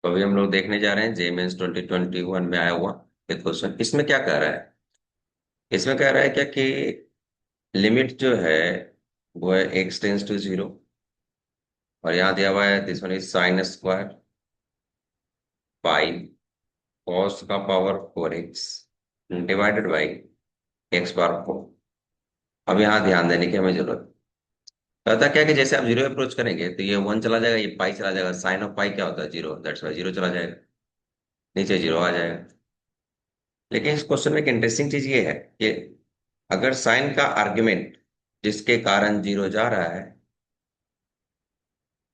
तो अभी हम लोग देखने जा रहे हैं जेमेंस 2021 में आया हुआ एक क्वेश्चन। इसमें क्या कह रहा है? इसमें कह रहा है क्या कि लिमिट जो है वो है एक्स टेंस टू जीरो, और यहाँ दिया हुआ है this one is sine square pi cos का power 4x divided by x bar 4। अब यहाँ ध्यान देने की हमें जरूरत है। कहता क्या कि जैसे आप जीरो अप्रोच करेंगे तो ये वन चला जाएगा, ये पाई चला जाएगा। साइन ऑफ पाई क्या होता है? जीरो, दैट्स वाई जीरो चला जाएगा, नीचे जीरो आ जाएगा। लेकिन इस क्वेश्चन में एक इंटरेस्टिंग चीज ये है कि अगर साइन का आर्ग्यूमेंट जिसके कारण जीरो जा रहा है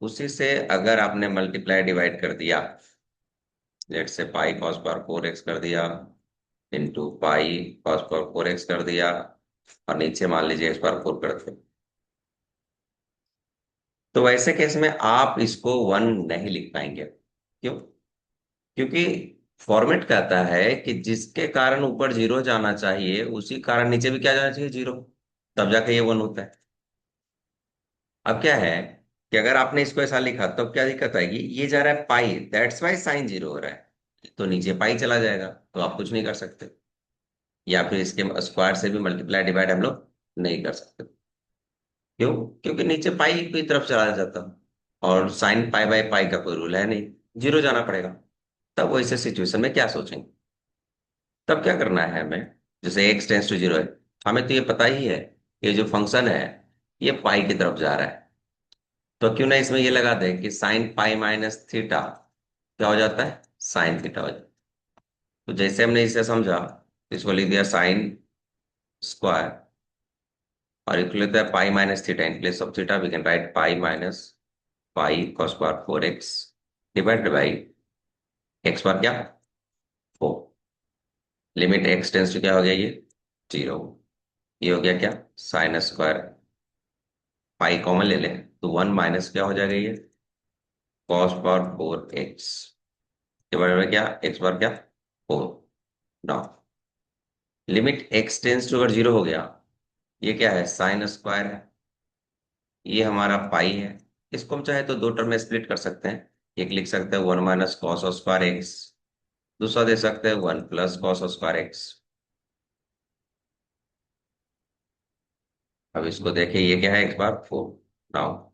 उसी से अगर आपने मल्टीप्लाई डिवाइड कर दिया, लेट से पाई कॉस पर 4x कर दिया इंटू पाई कॉस पर 4x कर दिया, और नीचे मान लीजिए x पर 4 कर दिया, तो वैसे केस में आप इसको वन नहीं लिख पाएंगे। क्यों? क्योंकि फॉर्मेट कहता है कि जिसके कारण ऊपर जीरो जाना चाहिए उसी कारण नीचे भी क्या जाना चाहिए? जीरो, तब जाके ये वन होता है। अब क्या है कि अगर आपने इसको ऐसा लिखा तो क्या दिक्कत आएगी? ये जा रहा है पाई, दैट्स वाई साइन जीरो हो रहा है, तो नीचे पाई चला जाएगा, तो आप कुछ नहीं कर सकते। या फिर इसके स्क्वायर से भी मल्टीप्लाई डिवाइड हम लोग नहीं कर सकते। क्यों? क्योंकि नीचे पाई की तरफ चला जाता, और साइन पाई बाई पाई का कोई रूल है नहीं, जीरो जाना पड़ेगा। तब वैसे सिचुएशन में क्या सोचेंगे? तब क्या करना है हमें? जैसे एक्स टेंस टू जीरो है, हमें तो ये पता ही है ये जो फंक्शन है ये पाई की तरफ जा रहा है, तो क्यों ना इसमें ये लगा दें कि साइन पाई माइनस थीटा क्या हो जाता है? साइन थीटा हो जाता है। तो जैसे हमने इसे समझा, इसको लिख दिया साइन स्क्वायर, और इक्वल होता है pi minus theta. In place of theta we can write pi minus pi cos power 4x divided by x bar क्या? 4। लिमिट एक्स टेंस टू क्या हो गया? ये जीरो। ये हो गया क्या? साइन स्क्वायर, पाई कॉमन ले लें तो वन माइनस क्या हो जाएगा? ये cos power 4x divided by क्या? एक्स बार क्या? 4। Now limit x tends to अगर जीरो हो गया, ये क्या है? साइन स्क्वायर है, ये हमारा पाई है। इसको हम चाहे तो दो टर्म में स्प्लिट कर सकते हैं। एक लिख सकते हैं one minus cos square x, दूसरा दे सकते हैं one plus cos square x. अब इसको देखिए, ये क्या है? X bar 4। Now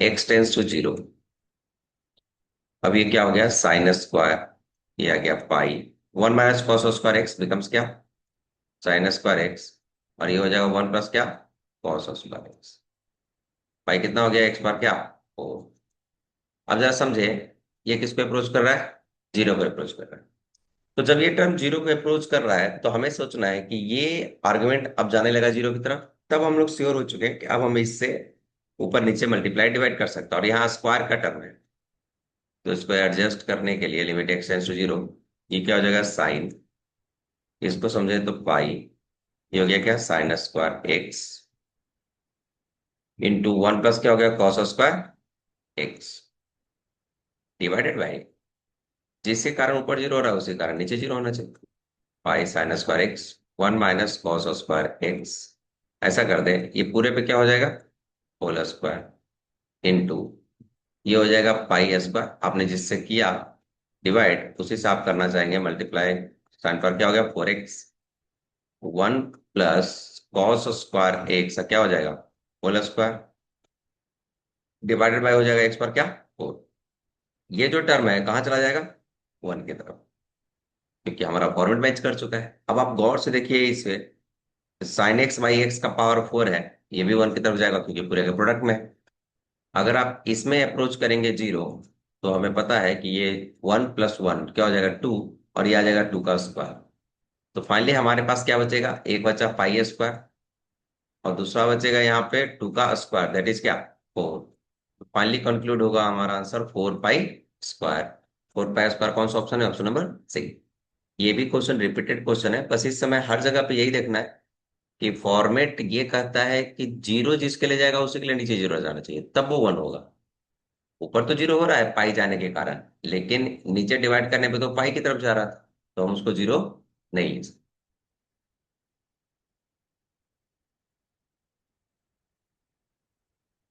x tends to zero, अब ये क्या हो गया? साइन स्क्वायर, ये आ गया pi. One minus cos square x becomes क्या? साइन स्क्वायर एक्स, और ये हो जाएगा वन प्लस क्या? Cos square x. पाई कितना हो गया? एक्स बार क्या? 4। अब जरा समझे, ये किसको अप्रोच कर रहा है? जीरो को अप्रोच कर रहा है। तो जब ये टर्म जीरो को अप्रोच कर रहा है तो हमें सोचना है कि ये आर्गुमेंट अब जाने लगा जीरो की तरफ। तब हम लोग श्योर हो चुके हैं कि अब हम इससे ऊपर नीचे मल्टीप्लाई डिवाइड कर सकते हैं, और यहाँ स्क्वायर का टर्म है, तो इसको एडजस्ट करने के लिए limit x tends to zero, ये क्या हो जाएगा? साइन, इसको समझे तो पाई, ये हो गया क्या? Sine square x into one plus क्या हो गया? Cos square x divided by जिसके कारण ऊपर जीरो हो रहा है उसी कारण नीचे जीरो होना चाहिए। Pi sine square x one minus cos square x, ऐसा कर दे, ये पूरे पे क्या हो जाएगा? होल स्क्वायर इंटू ये हो जाएगा पाई स्क्वायर, आपने जिससे किया डिवाइड उसी से आप करना चाहेंगे मल्टीप्लाई। साइन पर क्या हो गया? 4x one plus cos square x क्या हो जाएगा? होल स्क्वायर डिवाइडेड बाय हो जाएगा एक्स पर क्या? 4। ये जो टर्म है कहाँ चला जाएगा? वन की तरफ, क्योंकि हमारा फॉर्मेट मैच कर चुका है। अब आप गौर से देखिए, इसे साइन एक्स बाई एक्स का पावर 4 है, ये भी वन की तरफ जाएगा क्योंकि पूरे के प्रोडक्ट में है। अगर आप इसमें अप्रोच करेंगे जीरो, तो हमें पता है कि ये वन प्लस वन क्या हो जाएगा? 2, और ये आ जाएगा 2 का स्क्वायर। तो फाइनली हमारे पास क्या बचेगा? एक बचा पाई स्क्वायर, और दूसरा बचेगा यहाँ पे 2 का स्क्वायर, दैट इज क्या? 4। तो फाइनली कंक्लूड होगा हमारा answer 4 pi square. 4 pi square कौन सा ऑप्शन है? Option number C. ये भी क्वेश्चन रिपीटेड क्वेश्चन है, बस इस समय हर जगह पे यही देखना है कि फॉर्मेट ये कहता है कि जीरो जिसके लिए जाएगा उसी के लिए नीचे जीरो जाना चाहिए, तब वो वन होगा। ऊपर तो जीरो हो रहा है पाई जाने के कारण, लेकिन नीचे डिवाइड करने पे तो पाई की तरफ जा रहा था, तो हम उसको जीरो नहीं ले सकते।